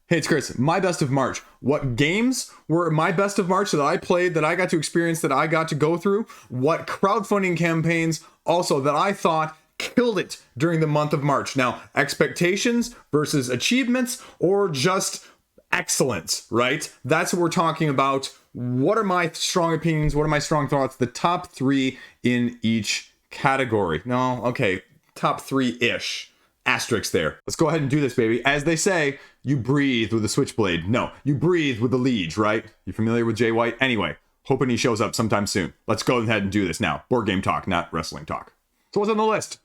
Hey, it's Chris. My best of March. What games were my best of March that I played, that I got to experience, that I got to go through? What crowdfunding campaigns also that I thought killed it during the month of March? Now, expectations versus achievements, or just excellence, right? That's what we're talking about. What are my strong opinions? What are my strong thoughts? The top three in each category. No, okay, top three-ish. Asterisk there. Let's go ahead and do this, baby. As they say, you breathe with a switchblade. No, you breathe with the Liege, right? You familiar with Jay White? Anyway, hoping he shows up sometime soon. Let's go ahead and do this now. Board game talk, not wrestling talk. So what's on the list?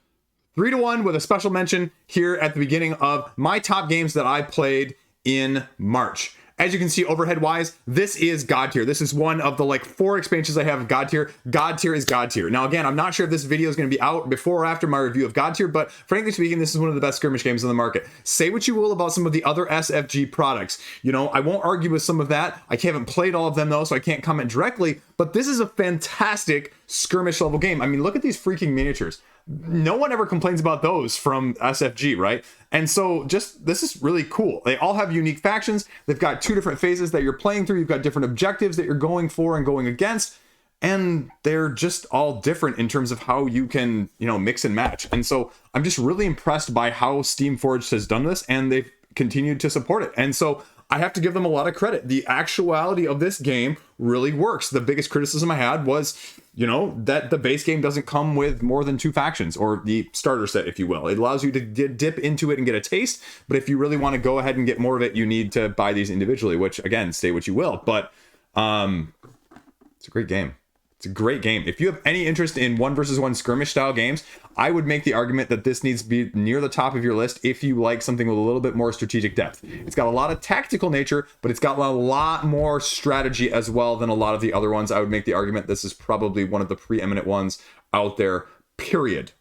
3-1 with a special mention here at the beginning of my top games that I played in March. As you can see overhead wise, this is God tier. This is one of the 4 expansions I have of God tier. God tier is God tier. Now again, I'm not sure if this video is going to be out before or after my review of God tier, but frankly speaking, this is one of the best skirmish games on the market. Say what you will about some of the other SFG products. You know, I won't argue with some of that. I haven't played all of them though, so I can't comment directly, but this is a fantastic skirmish level game. I mean, look at these freaking miniatures. No one ever complains about those from SFG, right? And so this is really cool. They all have unique factions. They've got 2 different phases that you're playing through. You've got different objectives that you're going for and going against. And they're just all different in terms of how you can, mix and match. And so I'm just really impressed by how Steamforged has done this, and they've continued to support it. And so I have to give them a lot of credit. The actuality of this game really works. The biggest criticism I had was, that the base game doesn't come with more than 2 factions, or the starter set, if you will. It allows you to dip into it and get a taste, but if you really want to go ahead and get more of it, you need to buy these individually, which, again, say what you will, but it's a great game. It's a great game. If you have any interest in 1v1 skirmish style games, I would make the argument that this needs to be near the top of your list if you like something with a little bit more strategic depth. It's got a lot of tactical nature, but it's got a lot more strategy as well than a lot of the other ones. I would make the argument this is probably one of the preeminent ones out there, period.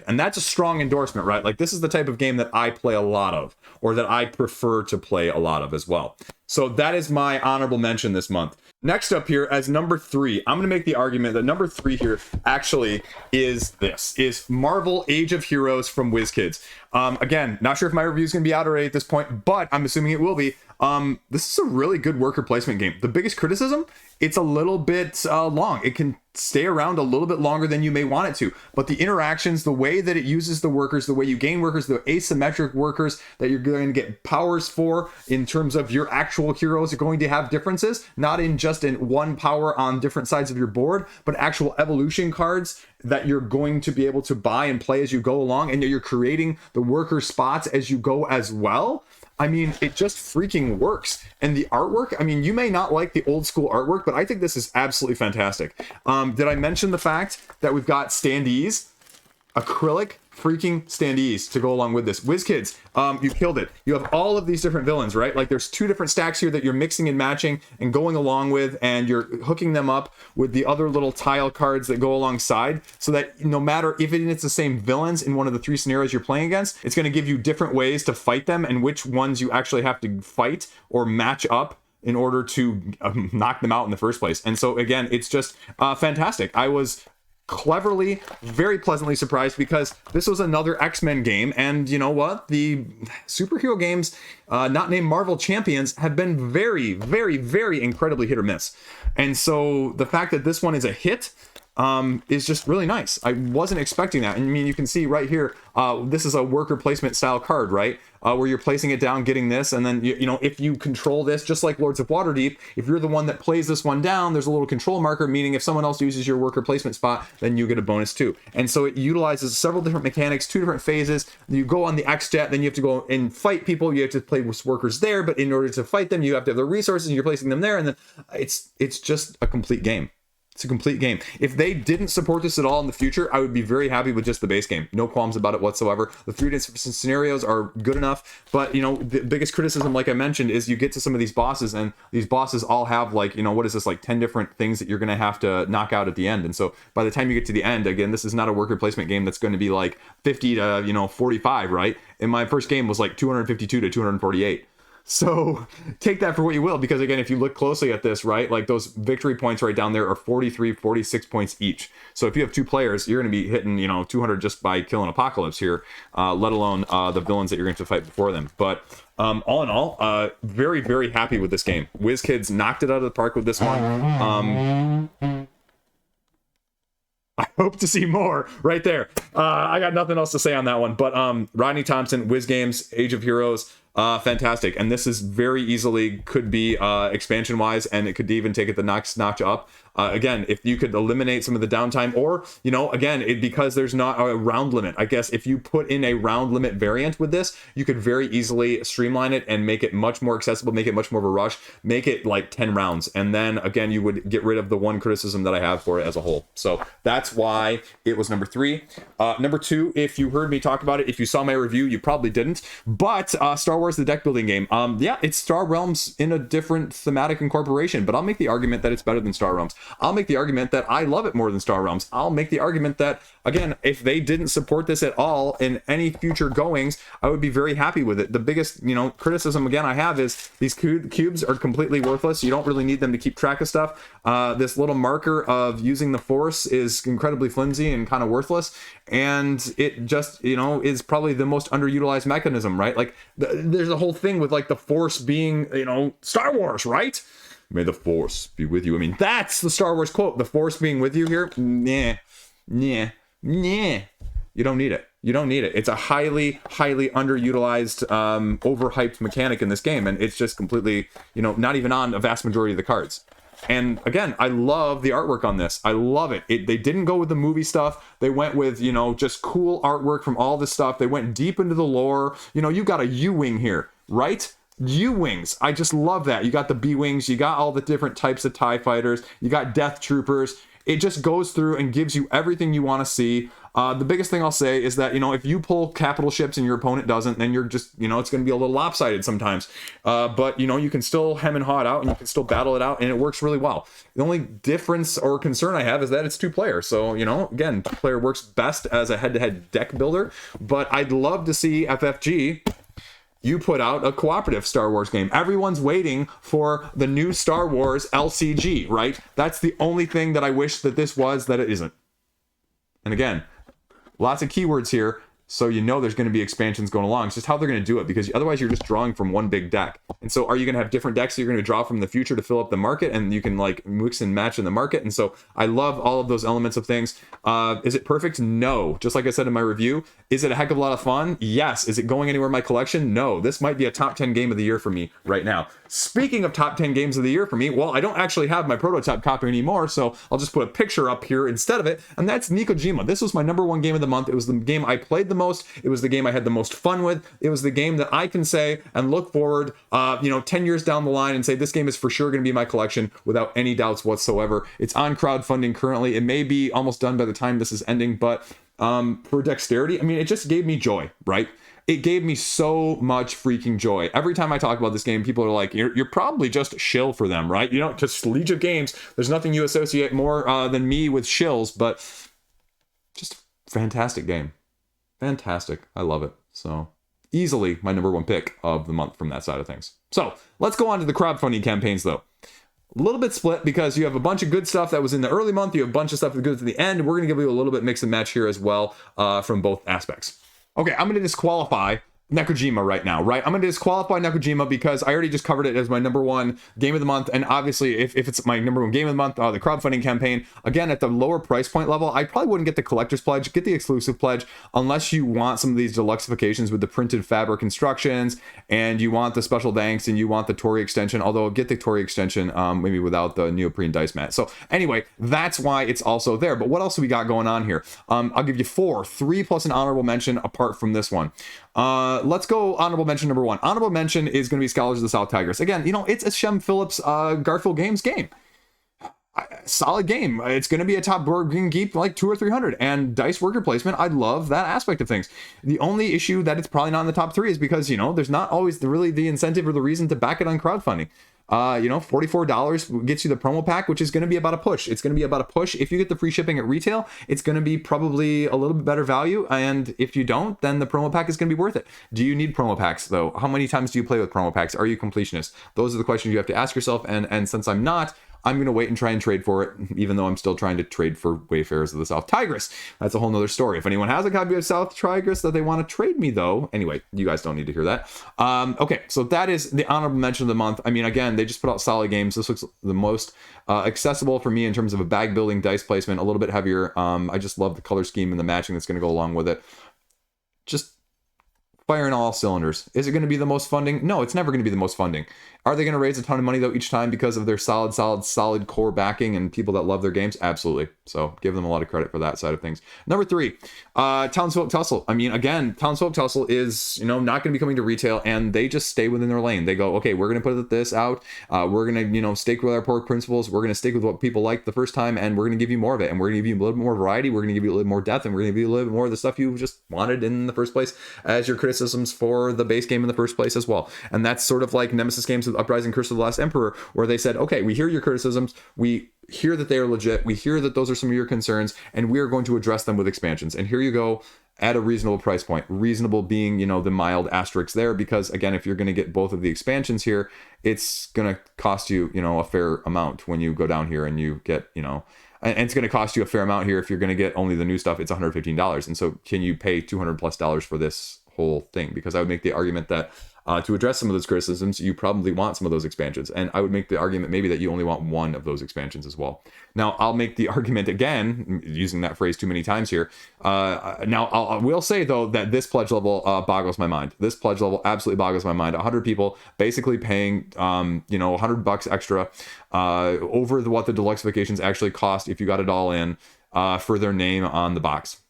And that's a strong endorsement, right? This is the type of game that I play a lot of, or that I prefer to play a lot of as well. So that is my honorable mention this month. Next up here as number 3, I'm going to make the argument that number 3 here actually is Marvel Age of Heroes from WizKids. Again, not sure if my review is going to be out already at this point, but I'm assuming it will be. This is a really good worker placement game. The biggest criticism, it's a little bit long. It can stay around a little bit longer than you may want it to, but the interactions, the way that it uses the workers, the way you gain workers, the asymmetric workers that you're going to get powers for in terms of your actual heroes are going to have differences, not in just in one power on different sides of your board, but actual evolution cards that you're going to be able to buy and play as you go along, and you're creating the worker spots as you go as well. I mean, it just freaking works. And the artwork, I mean, you may not like the old school artwork, but I think this is absolutely fantastic. Did I mention the fact that we've got standees, acrylic freaking standees to go along with this? WizKids, you killed it. You have all of these different villains, right? There's 2 different stacks here that you're mixing and matching and going along with, and you're hooking them up with the other little tile cards that go alongside, so that no matter if it's the same villains in one of the 3 scenarios you're playing against, it's going to give you different ways to fight them and which ones you actually have to fight or match up in order to knock them out in the first place. And so again, it's just fantastic. I was cleverly, very pleasantly surprised, because this was another X-Men game, and you know what? The superhero games not named Marvel Champions have been very, very, very incredibly hit or miss. And so the fact that this one is a hit is just really nice. I wasn't expecting that. I mean, you can see right here, this is a worker placement style card, right? Where you're placing it down, getting this, and then, if you control this, just like Lords of Waterdeep, if you're the one that plays this one down, there's a little control marker, meaning if someone else uses your worker placement spot, then you get a bonus too. And so it utilizes several different mechanics, 2 different phases. You go on the X-Jet, then you have to go and fight people. You have to play with workers there, but in order to fight them, you have to have the resources, and you're placing them there, and then it's just a complete game. It's a complete game. If they didn't support this at all in the future, I would be very happy with just the base game. No qualms about it whatsoever. The 3 different scenarios are good enough, but the biggest criticism, like I mentioned, is you get to some of these bosses, and these bosses all have what is this, 10 different things that you're going to have to knock out at the end. And so by the time you get to the end, again, this is not a worker placement game that's going to be 50 to 45, right? And my first game was 252 to 248. So take that for what you will, because again, if you look closely at this, right, like those victory points right down there are 43, 46 points each. So if you have 2 players, you're going to be hitting, 200 just by killing Apocalypse here, let alone the villains that you're going to fight before them. But all in all, very, very happy with this game. WizKids knocked it out of the park with this one. I hope to see more right there. I got nothing else to say on that one. But Rodney Thompson, Wiz Games, Age of Heroes, fantastic. And this is very easily could be expansion wise, and it could even take it the next notch up. Again, if you could eliminate some of the downtime, or again, because there's not a round limit, I guess if you put in a round limit variant with this, you could very easily streamline it and make it much more accessible, make it much more of a rush, make it like 10 rounds, and then again you would get rid of the one criticism that I have for it as a whole. So that's why it was number 3. Number 2, if you heard me talk about it, if you saw my review, you probably didn't, but Star Wars the deck building game, yeah, it's Star Realms in a different thematic incorporation, but I'll make the argument that it's better than Star Realms. I'll make the argument that I love it more than Star Realms. I'll make the argument that, again, if they didn't support this at all in any future goings, I would be very happy with it. The biggest, criticism, again, I have is these cubes are completely worthless. You don't really need them to keep track of stuff. This little marker of using the Force is incredibly flimsy and kind of worthless. And it just, is probably the most underutilized mechanism, right? Like, there's a whole thing with, like, the Force being, Star Wars, right? May the Force be with you. I mean, that's the Star Wars quote. The Force being with you here? Nah. You don't need it. You don't need it. It's a highly, highly underutilized, overhyped mechanic in this game. And it's just completely, not even on a vast majority of the cards. And again, I love the artwork on this. I love it. They didn't go with the movie stuff. They went with, just cool artwork from all this stuff. They went deep into the lore. You got a U-Wing here, right? U-Wings. I just love that. You got the B-Wings. You got all the different types of TIE fighters. You got Death Troopers. It just goes through and gives you everything you want to see. The biggest thing I'll say is that, if you pull capital ships and your opponent doesn't, then you're just, it's going to be a little lopsided sometimes. But, you can still hem and haw it out, and you can still battle it out, and it works really well. The only difference or concern I have is that it's 2-player. So, again, 2-player works best as a head-to-head deck builder. But I'd love to see FFG... you put out a cooperative Star Wars game. Everyone's waiting for the new Star Wars LCG, right? That's the only thing that I wish that this was that it isn't. And again, lots of keywords here, so there's going to be expansions going along. It's just how they're going to do it, because otherwise you're just drawing from one big deck. And so are you going to have different decks that you're going to draw from in the future to fill up the market, and you can like mix and match in the market? And so I love all of those elements of things. Is it perfect? No. Just like I said in my review, is it a heck of a lot of fun? Yes. Is it going anywhere in my collection? No. This might be a top 10 game of the year for me right now. Speaking of top 10 games of the year for me, well, I don't actually have my prototype copy anymore, so I'll just put a picture up here instead of it, and that's Nikojima. This was my number 1 game of the month. It was the game I played the most. It was the game I had the most fun with. It was the game that I can say and look forward, 10 years down the line and say this game is for sure going to be my collection without any doubts whatsoever. It's on crowdfunding currently. It may be almost done by the time this is ending, but for dexterity, it just gave me joy, right? It gave me so much freaking joy. Every time I talk about this game, people are like, you're probably just a shill for them, right? Just Liege of Games. There's nothing you associate more than me with shills, but just fantastic game. Fantastic. I love it. So easily my number 1 pick of the month from that side of things. So let's go on to the crowdfunding campaigns though. A little bit split, because you have a bunch of good stuff that was in the early month. You have a bunch of stuff that goes to the end. We're going to give you a little bit mix and match here as well from both aspects. Okay, I'm going to disqualify Nekojima right now, right? I'm going to disqualify Nekojima because I already just covered it as my number 1 game of the month. And obviously, if it's my number 1 game of the month, the crowdfunding campaign, again, at the lower price point level, I probably wouldn't get the collector's pledge, get the exclusive pledge, unless you want some of these deluxeifications with the printed fabric instructions, and you want the special thanks, and you want the Torii extension, although get the Torii extension maybe without the neoprene dice mat. So anyway, that's why it's also there. But what else do we got going on here? I'll give you 4, 3 plus an honorable mention apart from this one. Let's go honorable mention number 1. Honorable mention is going to be Scholars of the South Tigris. Again, it's a Shem Phillips Garfield Games game. Solid game. It's going to be a top board game geek like 200 or 300, and dice worker placement. I love that aspect of things. The only issue that it's probably not in the top 3 is because there's not always really the incentive or the reason to back it on crowdfunding. $44 gets you the promo pack, which is going to be about a push. It's going to be about a push. If you get the free shipping at retail, it's going to be probably a little bit better value. And if you don't, then the promo pack is going to be worth it. Do you need promo packs though? How many times do you play with promo packs? Are you completionist? Those are the questions you have to ask yourself. And since I'm not, I'm going to wait and try and trade for it, even though I'm still trying to trade for Wayfarers of the South Tigiris. That's a whole nother story. If anyone has a copy of South Tigiris that they want to trade me, though, anyway, you guys don't need to hear that. Okay, so that is the honorable mention of the month. I mean, again, they just put out solid games. This looks the most accessible for me in terms of a bag building, dice placement, a little bit heavier. I just love the color scheme and the matching that's going to go along with it. Just firing all cylinders. Is it going to be the most funding? No, it's never going to be the most funding. Are they going to raise a ton of money though each time because of their solid core backing and people that love their games? Absolutely. So give them a lot of credit for that side of things. Number 3, Townsfolk Tussle. I mean, again, Townsfolk Tussle is, not going to be coming to retail, and they just stay within their lane. They go, okay, we're going to put this out. We're going to, stick with our pork principles. We're going to stick with what people liked the first time, and we're going to give you more of it. And we're going to give you a little more variety. We're going to give you a little more depth, and we're going to give you a little bit more of the stuff you just wanted in the first place as your criticisms for the base game in the first place as well. And that's sort of like Nemesis games with Uprising, Curse of the Last Emperor, where they said, okay, we hear your criticisms, we hear that they are legit, we hear that those are some of your concerns, and we are going to address them with expansions. And here you go at a reasonable price point. Reasonable being, the mild asterisk there, because again, if you're going to get both of the expansions here, it's going to cost you, a fair amount when you go down here and you get, and it's going to cost you a fair amount here if you're going to get only the new stuff. It's $115. And so can you pay $200+ for this whole thing? Because I would make the argument that to address some of those criticisms, you probably want some of those expansions. And I would make the argument maybe that you only want one of those expansions as well. Now, I'll make the argument again, using that phrase too many times here. I will say, though, that this pledge level boggles my mind. This pledge level absolutely boggles my mind. 100 people basically paying, $100 extra over what the deluxe vacations actually cost if you got it all in for their name on the box.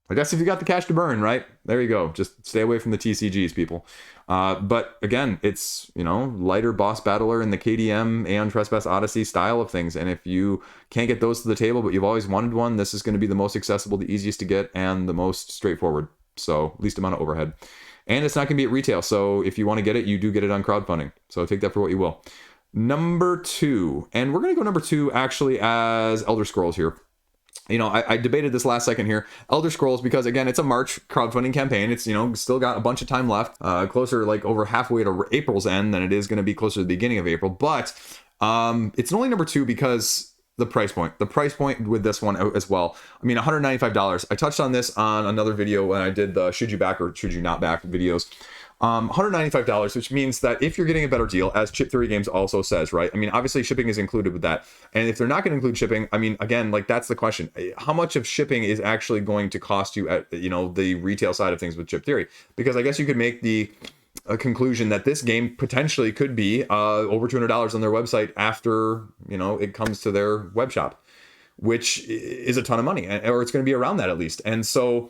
I guess if you got the cash to burn, right? There you go. Just stay away from the TCGs, people. But again, it's, lighter boss battler in the KDM, Aeon Trespass Odyssey style of things. And if you can't get those to the table, but you've always wanted one, this is going to be the most accessible, the easiest to get, and the most straightforward. So least amount of overhead. And it's not going to be at retail. So if you want to get it, you do get it on crowdfunding. So take that for what you will. Number 2. And we're going to go number 2 actually as Elder Scrolls here. I debated this last second here. Elder Scrolls, because again, it's a March crowdfunding campaign. It's, still got a bunch of time left, closer like over halfway to April's end than it is going to be closer to the beginning of April. But it's only number 2 because the price point with this one as well. I mean, $195. I touched on this on another video when I did the should you back or should you not back videos. $195, which means that if you're getting a better deal, as Chip Theory Games also says, right? I mean, obviously shipping is included with that. And if they're not going to include shipping, I mean, again, like that's the question. How much of shipping is actually going to cost you at, the retail side of things with Chip Theory? Because I guess you could make the conclusion that this game potentially could be over $200 on their website after, it comes to their web shop, which is a ton of money, or it's going to be around that at least. And so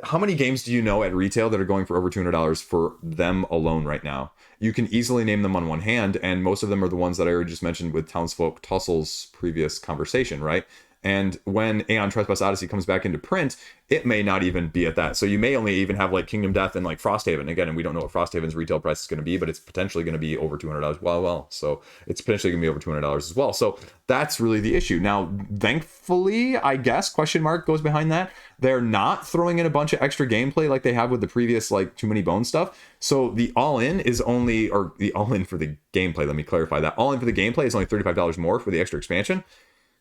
how many games do you know at retail that are going for over $200 for them alone right now? You can easily name them on one hand, and most of them are the ones that I already just mentioned with Townsfolk Tussle's previous conversation, right? And when Aeon Trespass Odyssey comes back into print, it may not even be at that. So you may only even have like Kingdom Death and like Frosthaven. Again, and we don't know what Frosthaven's retail price is going to be, but it's potentially going to be over $200. Well, so it's potentially going to be over $200 as well. So that's really the issue. Now, thankfully, I guess, question mark goes behind that. They're not throwing in a bunch of extra gameplay like they have with the previous like Too Many Bones stuff. So the all-in is only, or the all-in for the gameplay, let me clarify that. All-in for the gameplay is only $35 more for the extra expansion.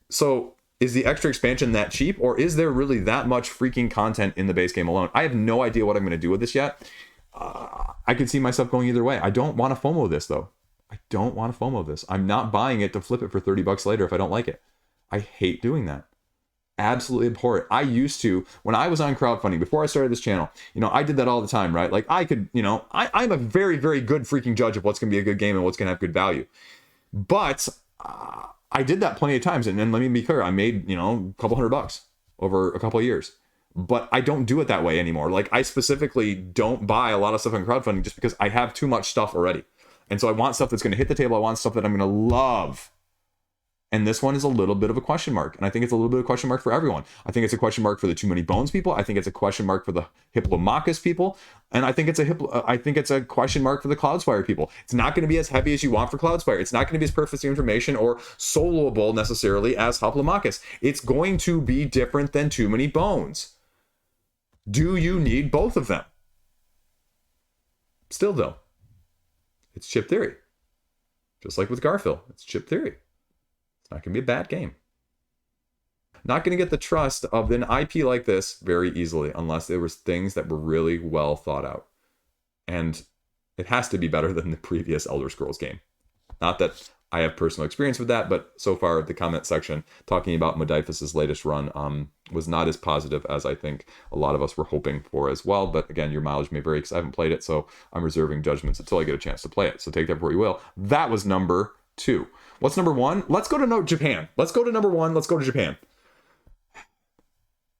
So is the extra expansion that cheap, or is there really that much freaking content in the base game alone? I have no idea what I'm going to do with this yet. I could see myself going either way. I don't want to FOMO this, though. I don't want to FOMO this. I'm not buying it to flip it for $30 later if I don't like it. I hate doing that. Absolutely abhor it. I used to, when I was on crowdfunding, before I started this channel, I did that all the time, right? Like I could, I'm a very, very good freaking judge of what's going to be a good game and what's going to have good value. But I did that plenty of times, and let me be clear, I made, a couple $100 over a couple of years. But I don't do it that way anymore. Like, I specifically don't buy a lot of stuff on crowdfunding just because I have too much stuff already. And so I want stuff that's going to hit the table. I want stuff that I'm going to love. And this one is a little bit of a question mark. And I think it's a little bit of a question mark for everyone. I think it's a question mark for the Too Many Bones people. I think it's a question mark for the Hippomachus people. And I think it's a question mark for the Cloudspire people. It's not going to be as heavy as you want for Cloudspire. It's not going to be as perfect information or soloable necessarily as Hippomachus. It's going to be different than Too Many Bones. Do you need both of them? Still though, it's chip theory. Just like with Garfield, it's chip theory. Not going to be a bad game. Not going to get the trust of an IP like this very easily unless there was things that were really well thought out. And it has to be better than the previous Elder Scrolls game. Not that I have personal experience with that, but so far the comment section talking about Modiphis's latest run was not as positive as I think a lot of us were hoping for as well. But again, your mileage may vary because I haven't played it, so I'm reserving judgments until I get a chance to play it. So take that for what you will. That was number 2. What's number 1? Let's go to Japan. Let's go to number 1. Let's go to Japan.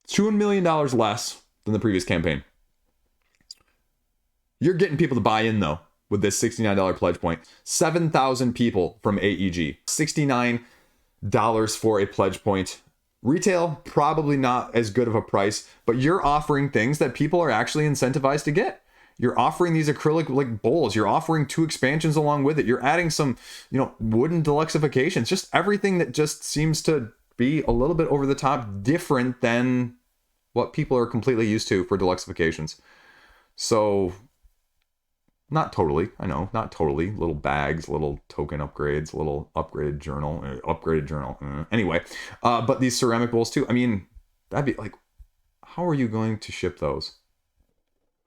$2 million less than the previous campaign. You're getting people to buy in, though, with this $69 pledge point. 7,000 people from AEG. $69 for a pledge point. Retail, probably not as good of a price, but you're offering things that people are actually incentivized to get. You're offering these acrylic like bowls. You're offering 2 expansions along with it. You're adding some, wooden deluxifications. Just everything that just seems to be a little bit over the top, different than what people are completely used to for deluxifications. So, not totally. I know, not totally. Little bags, little token upgrades, little upgraded journal. Anyway, but these ceramic bowls too. I mean, that'd be like, how are you going to ship those?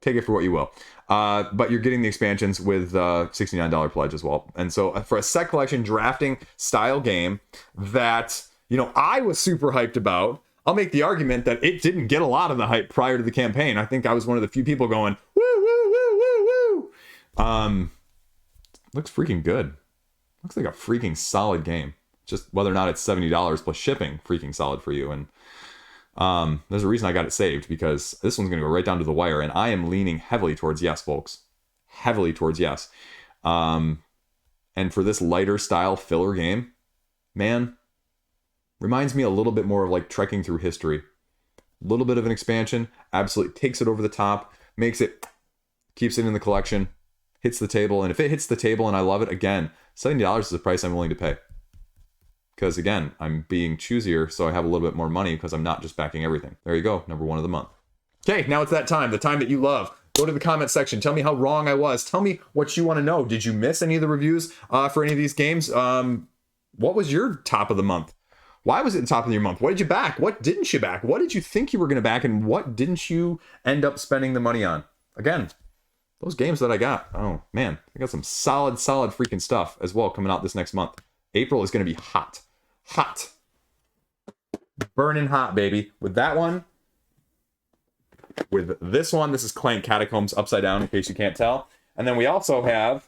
Take it for what you will. But you're getting the expansions with $69 pledge as well. And so for a set collection drafting style game that, I was super hyped about, I'll make the argument that it didn't get a lot of the hype prior to the campaign. I think I was one of the few people going, woo, woo, woo, woo, woo. Looks freaking good. Looks like a freaking solid game. Just whether or not it's $70 plus shipping, freaking solid for you. And there's a reason I got it saved, because this one's going to go right down to the wire, and I am leaning heavily towards yes, folks. Heavily towards yes. And for this lighter style filler game, man, reminds me a little bit more of like trekking through history. A little bit of an expansion, absolutely takes it over the top, keeps it in the collection, hits the table, and if it hits the table and I love it, again, $70 is the price I'm willing to pay. Because again, I'm being choosier, so I have a little bit more money because I'm not just backing everything. There you go, number 1 of the month. Okay, now it's that time, the time that you love. Go to the comment section. Tell me how wrong I was. Tell me what you want to know. Did you miss any of the reviews for any of these games? What was your top of the month? Why was it the top of your month? What did you back? What didn't you back? What did you think you were going to back? And what didn't you end up spending the money on? Again, those games that I got. Oh, man. I got some solid freaking stuff as well coming out this next month. April is going to be hot. Hot. Burning hot, baby. With that one. With this one, this is Clank Catacombs Upside Down, in case you can't tell. And then we also have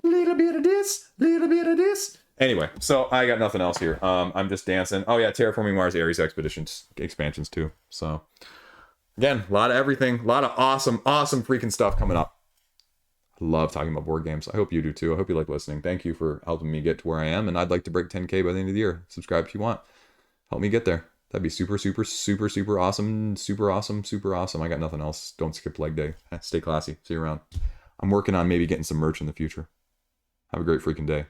little bit of this. Anyway, so I got nothing else here. I'm just dancing. Oh yeah, Terraforming Mars Ares Expeditions expansions too. So again, a lot of everything, a lot of awesome freaking stuff coming up. I love talking about board games. I hope you do too. I hope you like listening. Thank you for helping me get to where I am, and I'd like to break 10K by the end of the year. Subscribe if you want. Help me get there. That'd be super awesome. Super awesome. I got nothing else. Don't skip leg day. Stay classy. See you around. I'm working on maybe getting some merch in the future. Have a great freaking day.